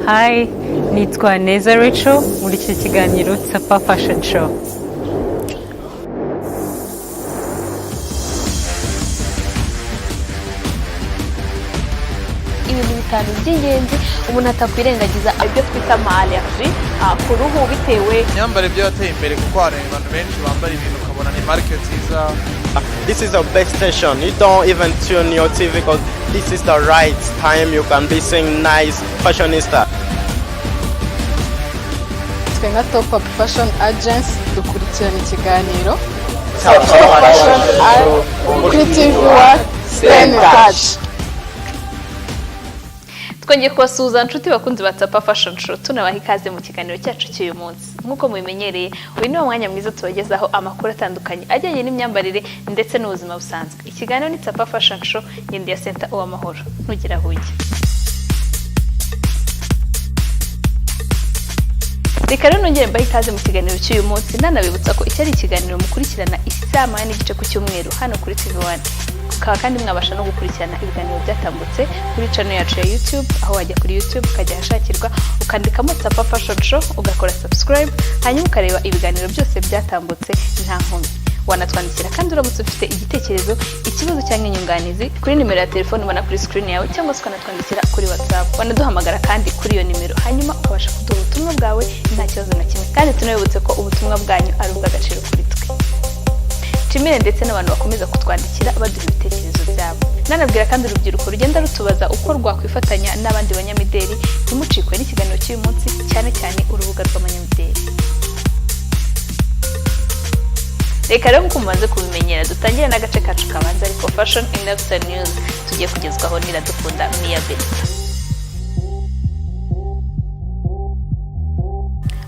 Hi, nitwa Neza Rachel muri iki kiganiro Tsapa Fashion Show. Ibintu bitanu by'ingenzi umuntu atakwirengagiza ibyo twita allergy ku ruhu bitewe imyambaro byo yateye imbere kuko hari abantu benshi bambara ibintu ukabona ni market nziza. This is the best station. You don't even tune your TV because this is the right time you can be seeing nice fashionista. Twe nka Top Up Fashion Agency dukurikirana ikiganiro Top Fashion kuri TV1 Stay. twongeye kubasuhuza inshuti bakunzi ba Tsapa Fashion Show tunabaha ikaze mu kiganiro cyacu cy'uyu munsi. Nk'uko mubimenyereye uyu ni umwanya mwiza tubagezaho amakuru atandukanye ajyanye n'imyambarire ndetse n'ubuzima busanzwe. Ikiganiro ni Tsapa Fashion Show y'India Center Uwamahoro. Ntugira huye. Reka rero nongere mbahe ikaze mu kiganiro cy'uyu munsi nanabibutsa ko iki ari ikiganiro mukurikirana isaha 9 n'igice ku cyumweru hano kuri TV1. Kandi mwabasha no gukurikirana ibiganiro byatambutse kuri channel yacu ya YouTube, aho wajya kuri YouTube ukajya hashakirwa ukandikamo Tsapa Fashion Show ugakora subscribe, hanyuma ukareba ibiganiro byose byatambutse nta nkomyi. Wanatwandikira kandi uramutse ufite igitekerezo, ikibazo cyangwa inyunganizi kuri nimero ya telefone ubona kuri screen yawe cyangwa se ukanatwandikira kuri WhatsApp. Wanaduhamagara kandi kuri iyo nimero hanyuma ukabasha kuduha ubutumwa bwawe nta kibazo na kimwe. Kandi tunabibutse ko ubutumwa bwanyu ari ubw'agaciro kuri twe. Timire ndetse n'abantu bakomeza kutwandikira baduha ibitekerezo byabo. Nanabwira kandi urubyiruko rugenda rutubaza uko rwakwifatanya n'abandi banyamideli ntimucikwe n'ikiganiro cy'uyu munsi cyane cyane urubuga rw'abanyamideli. Reka rero nk'uko mumaze kubimenyera dutangire n'agace kacu kabanza ariko Fashion and Lifestyle News tugiye kugezwaho n'Iradukunda Mia Benita.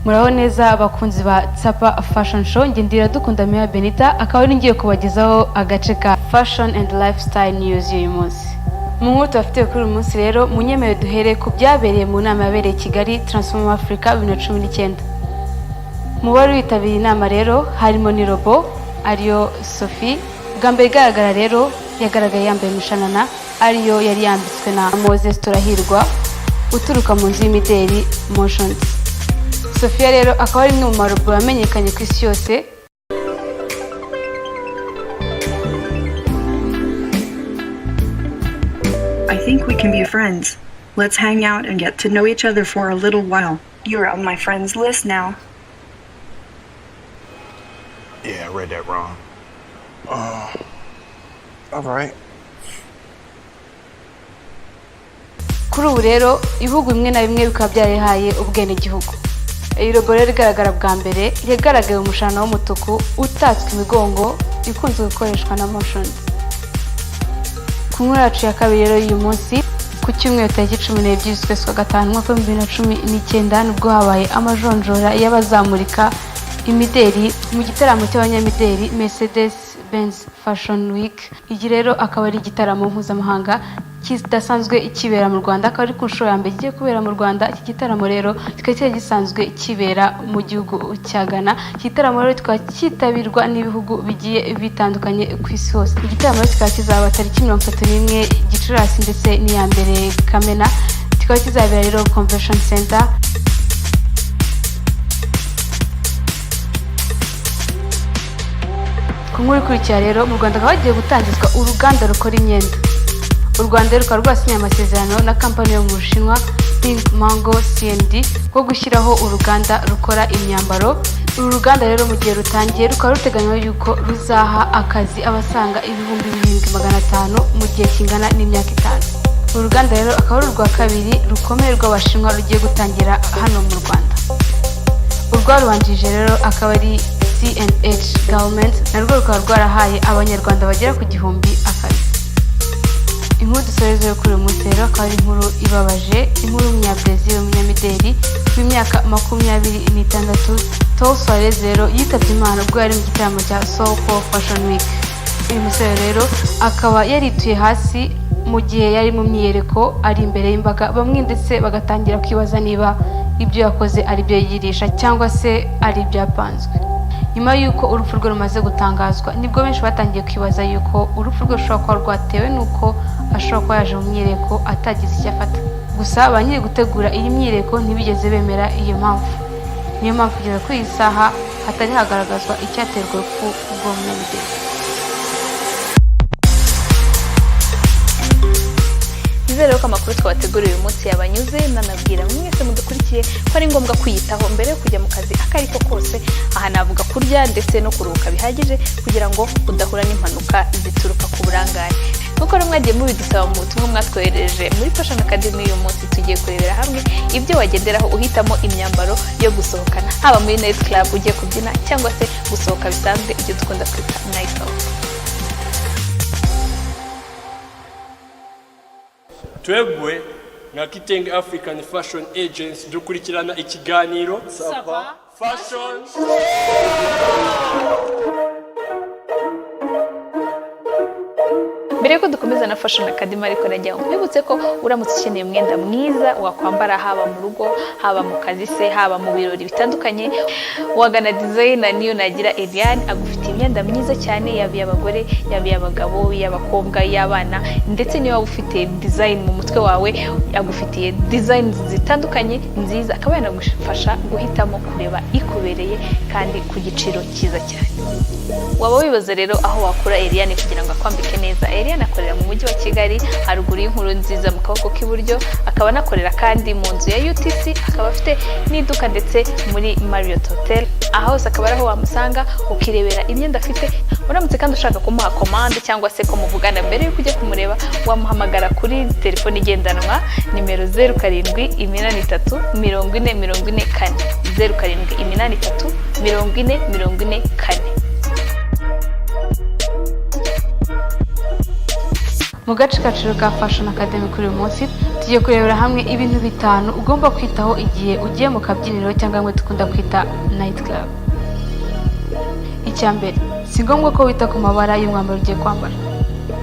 Muraho neza abakunzi ba Tsapa Fashion Show, nge Iradukunda Mia Benita akaba ari ngiye kubagezaho agace ka Fashion and Lifestyle News y'uyu munsi. Mu nkuru tubafite kuri uyu munsi rero munyemere duhere ku byabereye mu nama yabereye Kigali Transform Africa 2019. Mu bari witabiriye inama rero harimo ni Robo ariyo Sophie. Bwa mbere igaragara rero yagaragaye yambaye imishanana ariyo yari yambitswe na Moses Turahirwa uturuka mu nzu y'imideli Motions. Sophia rero akaba ari mu marobo yamenyekanye ku isi yose. I think we can be friends. Let's hang out and get to know each other for a little while. You're on my friends list now. Yeah, I read that wrong. All right. Kuri ubu rero ibihugu bimwe na bimwe bikaba byarihaye ubwene gihugu. Iyi robo rero igaragara bwa mbere yagaragaye umushana w'umutuku utatswe imigongo ikunze gukoreshwa na Motions. Ku nkuru yacu ya kabiri rero y'uyu munsi ku cyumweru tariki 12 z'ukwezi kwa gatanu mwaka 2019 nubwo habaye amajonjora y'abazamurika imideli mu gitaramo cy'abanyamideli Mercedes Benz Fashion Week. Iki rero akaba ari igitaramo mpuzamahanga kidasanzwe kibera mu Rwanda, akaba ari ku nshuro ya mbere kigiye kubera mu Rwanda. Iki gitaramo rero kikaba gisanzwe kibera mu gihugu cya Ghana. Iki gitaramo rero kikaba cyitabirwa n'ibihugu bigiye bitandukanye ku isi hose. Igitaramo kikaba kizaba tariki 31 Gicurasi ndetse n'iya mbere Kamena. Kikaba kizabera rero Convention Center. Ku nkuru ikurikira rero mu Rwanda hakaba hagiye gutangizwa uruganda rukora imyenda. U Rwanda rukaba rwasinye amasezerano na kampani yo mu Bushinwa Pink Mango CND ko gushyiraho uruganda rukora imyambaro. Uru ruganda rero mu gihe rutangiye rukaba ruteganywa yuko ruzaha akazi abasanga 7500 mu gihe kingana n'imyaka 5. Uru ruganda rero akaba ari urwa kabiri rukomeye rw'Abashinwa rugiye gutangira hano mu Rwanda. Urwarubanjije rero akaba ari CNH Government narwo rukaba rwarahaye abanyarwanda bagera ku 1000 akazi. Inkuru dusoreze kuri uyu munsi rero akaba ari inkuru ibabaje, inkuru y'umunyabrazil w'umunyamideli w'imyaka 26 Tall Suarez rero yitabye Imana ubwo yari mu gitaramo cya Soul Fashion Week. Uyu musore rero akaba yarituye hasi mu gihe yari mu myiyereko ari imbere y'imbaga, bamwe ndetse bagatangira kwibaza niba ibyo yakoze ari byo yigirisha cyangwa se ari byapanzwe. Nyuma yuko urupfu rwe rumaze gutangazwa nibwo benshi batangiye kwibaza yuko urupfu rwe rushobora kuba rwatewe nuko ashobora kuba yaje mu myiyereko atagize icyo afata. gusa ba nyiri gutegura iyi myiyereko ntibigeze bemera iyo mpamvu. Niyo mpamvu kugeza kuri iyi saha hatari hagaragazwa icyaterwa urupfu rw'uwo munyamideli. Nizere ko amakuru twabateguriye uyu munsi yabanyuze, nanabwira mwese mudukurikiye ko ari ngombwa kwiyitaho mbere yo kujya mu kazi akariko kose. Aha navuga kurya ndetse no kuruhuka bihagije kugira ngo udahura n'impanuka zituruka ku burangare. Nuko rero mwagiye mubidusaba mu butumwa mwatwohereje muri Fashion Academy uyu munsi, tugiye kurebera hamwe ibyo wagenderaho uhitamo imyambaro yo gusohokana, haba muri night club ugiye kubyina cyangwa se gusohoka bisanzwe ibyo dukunda kwita night out. Twebwe nka Kitenge African Fashion Agency dukurikirana ikiganiro Sapa Fashion. Mbere yuko dukomeza na Fashion Academy ariko najya nkwibutse ko uramutse ukeneye umwenda mwiza wakwambara haba mu rugo, haba mu kazi se, haba mu birori bitandukanye, wagana designer niyo nagira Eliane agufitiye imyenda myiza cyane, yaba iy'abagore, yaba iy'abagabo, y'abakobwa, y'abana, ndetse niyo waba ufite design mu mutwe wawe agufitiye design zitandukanye nziza, akaba yanagufasha guhitamo kureba ikubereye kandi ku giciro cyiza cyane. Waba wibaza rero aho wakura Eliane kugira ngo akwambike neza? Eliane akorera mu mujyi wa Kigali haruguru y'inkuru nziza mu kaboko k'iburyo, akaba anakorera kandi mu nzu ya UTC, akaba afite n'iduka ndetse muri Marriott Hotel. Aho hose akaba ariho wamusanga ukirebera imyenda afite. Uramutse kandi ushaka kumuha commande cyangwa se ko muvugana mbere yo kujya kumureba, wamuhamagara kuri telefone igendanwa nimero 0783 4044 0783 4044. Mu gace kaciro ka Fashion Academy kuri uyu munsi tugiye kurebera hamwe ibintu bitanu ugomba kwitaho igihe ugiye mu kabyiniro cyangwa mwe dukunda kwita night club. Icyambere, si ngombwa ko wita ku mabara y'umwambaro ugiye kwambara,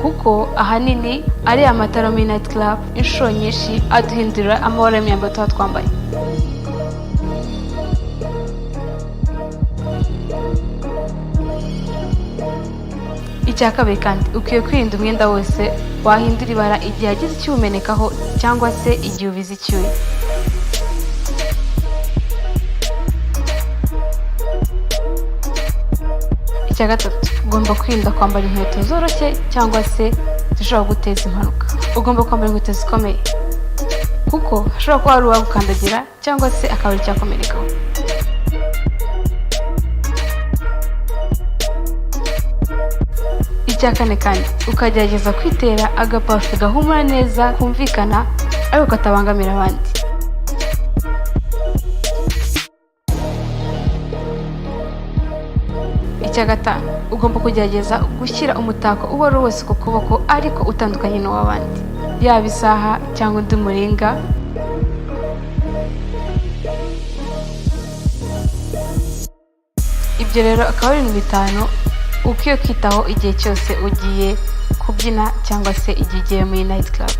kuko ahanini ari amatara muri night club inshuro nyinshi aduhindurira amabara y'imyambaro tuba twambaye. Icya kabiri kandi ukwiye kwirinda umwenda wose wahindura ibara igihe hagize icyumenekaho cyangwa se igihe ubize icyuya. Icya gatatu, ugomba kwirinda kwambara inkweto zoroshye cyangwa se zishobora guteza impanuka. Ugomba kwambara inkweto zikomeye kuko hashobora kuba hari uwagukandagira cyangwa se akaba ari icyakomerekaho. Icya kane kandi ukagerageza kwitera agaparufe gahumura neza kumvikana ariko katabangamira abandi. Icya gatanu, ugomba kugerageza gushyira umutako uwo ari wose ku kuboko ariko utandukanye n'uw'abandi, yaba isaha cyangwa undi muringa. Ibyo rero akaba ari ibintu bitanu ukwiye kwitaho igihe cyose ugiye kubyina cyangwa se igihe ugiye muri night club.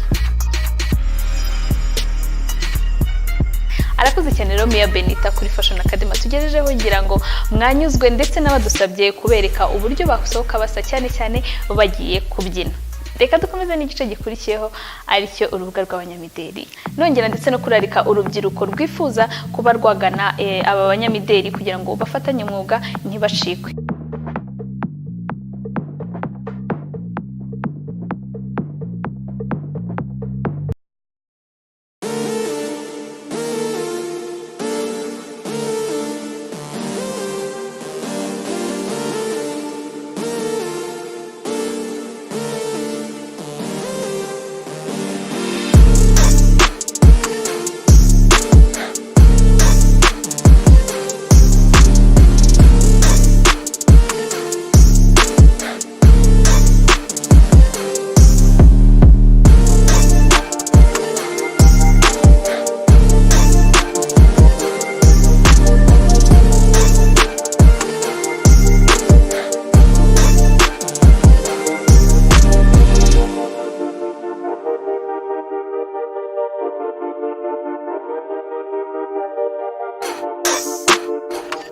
Arakoze cyane rero Mia Benita kuri Fashion Academy tugejejeho ngira ngo mwanyuzwe, ndetse n'abadusabye kubereka uburyo basohoka basa cyane cyane bagiye kubyina. Reka dukomeze n'igice gikurikiyeho aricyo urubuga rw'abanyamideli. Nongera ndetse no kurarika urubyiruko rwifuza kuba rwagana aba banyamideli kugira ngo bafatanye umwuga ntibashikwe.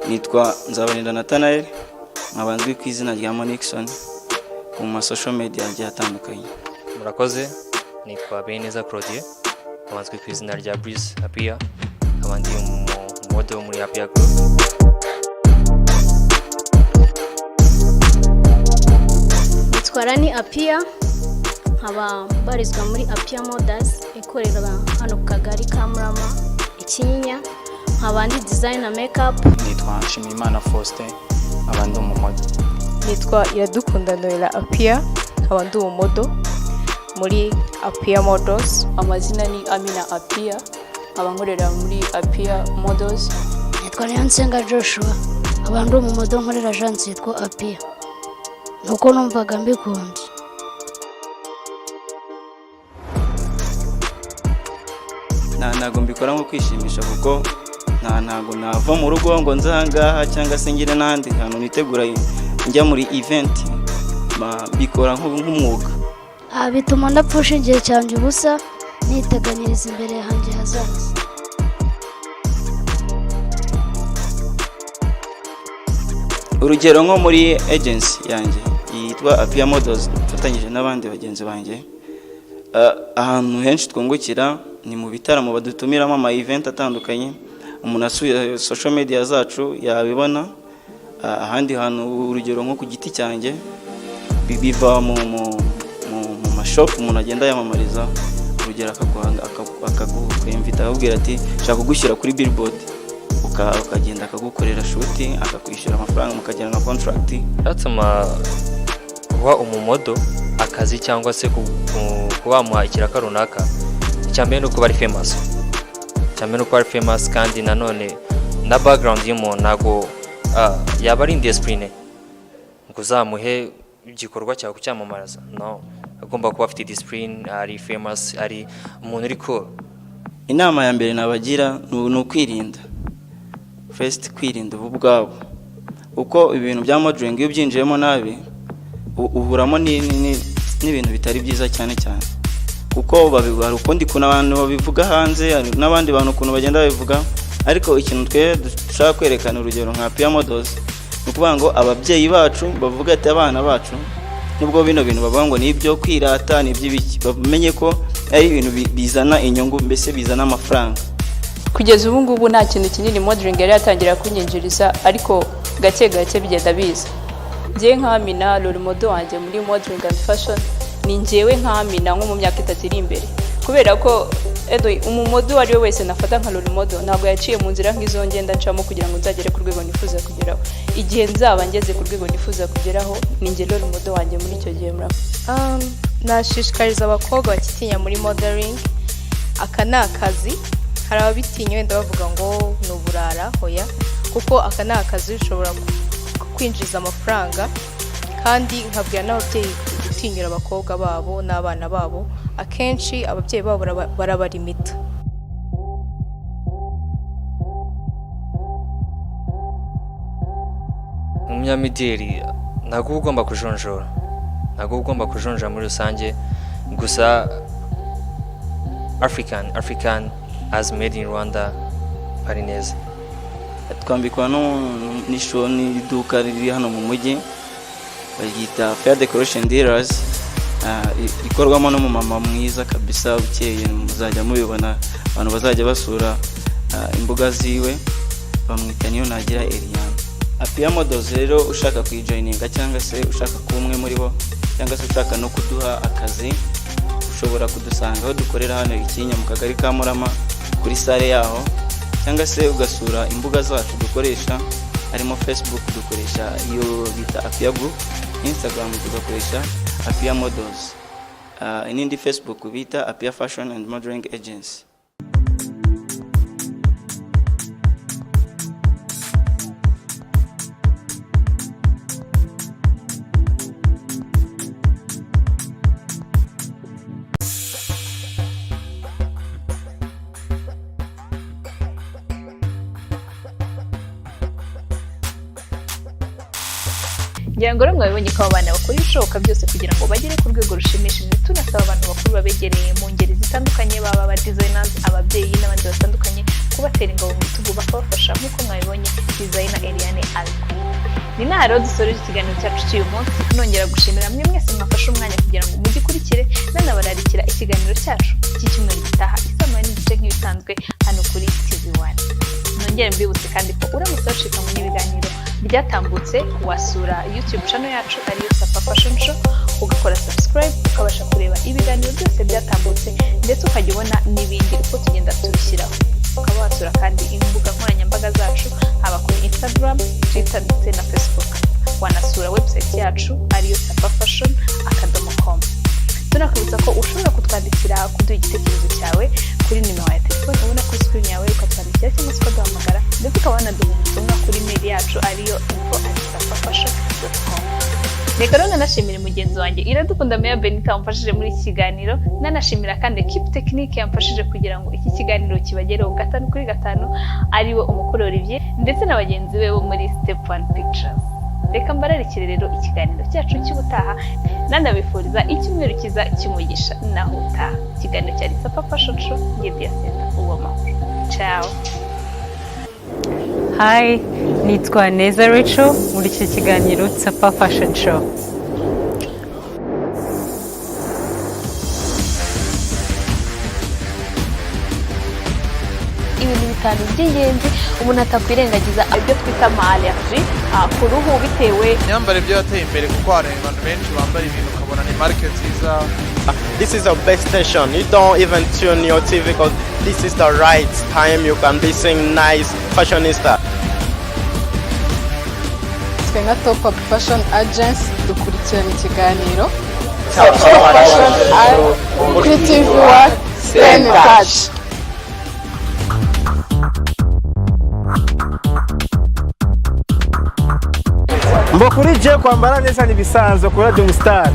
Nitwa Nzabarinda Nathanael, nkabanzwe ku izina rya Monixon mu social media agiye atandukanye. Murakoze, nitwa Beneza Claude, nkabazwi ku izina rya Breeze Apia abandi model muri Apia Group. Nitwara ni Apia nkaba barizwa muri Apia Models ikorera hano ku kagari ka Murama Ikinyinya nkabandi designer makeup. Nitwa Nshimiyimana Faustin abandi umumodo. Nitwa Iradukunda Noella Apia abandi umumodo muri Apia Models. Amazina ni Amina Apia abankorera muri Apia Models. Nitwa Nyansenga Joshua abandi umumodo nkorera agence yitwa Apia nuko numvaga mbikunze. Ntago mbikora nko kwishimisha kuko ntago nava mu rugo ngo nzangaha cyangwa se ngire n'ahandi hantu nitegura njya muri event bikora nk'umwuga. Bituma ndapfusha igihe cyanjye ubusa niteganyiriza imbere hanjye hazaza. Urugero nko muri agency yanjye yitwa Apia Models mfatanyije n'abandi bagenzi banjye, ahantu henshi twungukira ni mu bitaramo badutumiramo ama event atandukanye. Umuntu asuye social media zacu yabibona. Ahandi hantu urugero nko ku giti cyanjye biva mu mashop umuntu agenda yamamariza, urugero akagukwemvita akakubwira ati shaka kugushyira kuri billboard, ukagenda akagukorera shooting akakwishyura amafaranga mukagirana na contract. Atuma kuba umumodo akazi cyangwa se kubamuha ikiraka runaka, icyambere no kuba ari famous, icyambere no kuba ari famous kandi nanone na background y'umuntu nago yaba ari indiscipline ngo uzamuhe igikorwa cyawe kucyamamaraza. No, agomba kuba afite discipline, ari famous, ari umuntu uri cool. Inama ya mbere nabagira ni ukwirinda. First, kwirinda ubu bwabo, uko ibintu bya modeling iyo byinjiyemo nabi uhuramo n'ibintu bitari byiza cyane kuko babigara ukundi kuna abantu babivuga hanze n'abandi bantu kuno bagenda babivuga. Ariko ikintu twe dushaka kwerekana urugero nka Apia Models nukuvuga ngo ababyeyi bacu bavuga ati abana bacu nubwo bino bintu bavuga ngo ni ibyo kwirata ni iby'ibiki, bamenye ko ari ibintu bizana inyungu, mbese bizana amafaranga. Kugeza ubu ngubu nta kintu kinini modeling yari yatangira kunyinjiriza, ariko gake gake bigenda biza. Ngiye nka Amina role model wanjye muri modeling and fashion ni ngewe nka Amina nko mu myaka 3 iri imbere, kubera ko umumodo ari we wese nafata nka role model ntabwo yaciye mu nzira nk'izo ngenda ncamo kugira ngo nzagere ku rwego nifuza kugeraho. Igihe nzaba ngeze ku rwego nifuza kugeraho ni nge role model wanjye muri icyo gihe. Nashishikariza abakobwa bakitinya muri modeling. Aka ni akazi, hari ababitinya wenda bavuga ngo ni uburara, hoya, kuko aka ni akazi ushobora kwinjiza amafaranga, kandi nkabwira n'ababyeyi gutinyura abakobwa babo n'abana babo. Akenshi ababyeyi babo barabarimita. Umunyamideli ntabwo ugomba kujonjora, ntabwo ugomba kujonjora muri rusange, gusa African as made in Rwanda ari neza. Twambikwa n'iduka riri hano mu mujyi bagita Fair Decoration Dealers, ikorwamo n'umumama mwiza kabisa ukeye, muzajya mubibona abantu bazajya basura imbuga ziwe, bamwita niyo nagira Eliane. Apia Models rero ushaka kuyijoininga cyangwa se ushaka kumwe muri bo cyangwa se ushaka no kuduha akazi, ushobora kudusanga aho dukorera hano Ikinyinya mu kagari ka Murama kuri sale yaho, cyangwa se ugasura imbuga zacu dukoresha, harimo Facebook dukoresha iyo bita Apia Group, Instagram tugakoresha Apia Models, inindi Facebook bita Apia Fashion and Modeling Agency. ngira ngo mwabibonye ko abana bakora ibishoboka byose kugira ngo bagere ku rwego rushimishije. Tunasaba abantu bakuru babegereye mu ngeri zitandukanye, baba aba designers, ababyeyi n'abandi batandukanye, kubatera ingabo mu bitugu bakabafasha nk'uko mwabibonye designer Eliane Alko. Ni naho rero dusoreje ikiganiro cyacu cy'uyu munsi, nongera gushimira mwe mwese mwafashe umwanya kugira ngo mugikurikire, nanabararikira ikiganiro cyacu cy'icyumweru gitaha. moya n'igice nk'ibisanzwe hano kuri TV1. Nongere mbibutse kandi ko uramutse wacikanywe n'ibiganiro byatambutse wasura YouTube channel yacu ariyo Sapa Fashion Show ugakora subscribe ukabasha kureba ibiganiro byose byatambutse ndetse ukajya ubona n'ibindi uko tugenda tubishyiraho. Ukaba wasura kandi imbuga nkoranyambaga zacu haba kuri Instagram, Twitter ndetse na Facebook. Wanasura website yacu ariyo sapafashion.com. Tunakwibutsa ko ushobora kutwandikira kuduha igitekerezo cyawe kuri nimero ya telefone ubona kuri screen yawe ukatwandikira cyangwa se ukaduhamagara ndetse ukaba wanaduha ubutumwa kuri mail yacu ariyo info@sapafashion.com. Reka rero nanashimire mugenzi wanjye Iradukunda Meya Benita wamfashije muri iki kiganiro, nanashimira kandi equipe technique yamfashije kugira ngo iki kiganiro kibagereho 5 kuri 5 ariwe umukuru Olivier ndetse na bagenzi be bo muri Step One Pictures. Reka mbararikire rero ikiganiro cyacu cy'ubutaha nanabifuriza icyumweru kiza cy'umugisha naho utaha. Ikiganiro cyari Sapa Fashion Show ngiye Senta uwo makuru. Ciao. Hi, nitwa Neza Rachel muri iki kiganiro Sapa Fashion Show. Ibintu bitanu by'ingenzi umuntu atakwirengagiza ibyo twita allergy ku ruhu bitewe imyambaro byo yateye imbere kuko hari abantu benshi bambara ibintu ukabona ni market nziza. This is your best station. You don't even tune your TV because this is the right time you can be seeing nice fashionista. Twe nka Top Up Fashion Agency dukurikirana ikiganiro kuri TV1 Stay Touch. Mbokuri je kwambara neza nibisanzwe kuri Radio Star.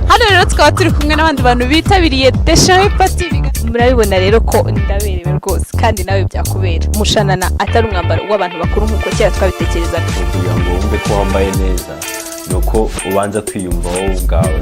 Hano rero tukaba turi kumwe n'abandi bantu bitabiriye Deshawe Party. Murabibona rero ko ndaberewe rwose kandi nawe byakubera. Mushanana atari umwambaro w'abantu bakuru nkuko cyera twabitekerezaga. Kugira ngo wumve ko wambaye neza nuko ubanza kwiyumva wowe ubwawe.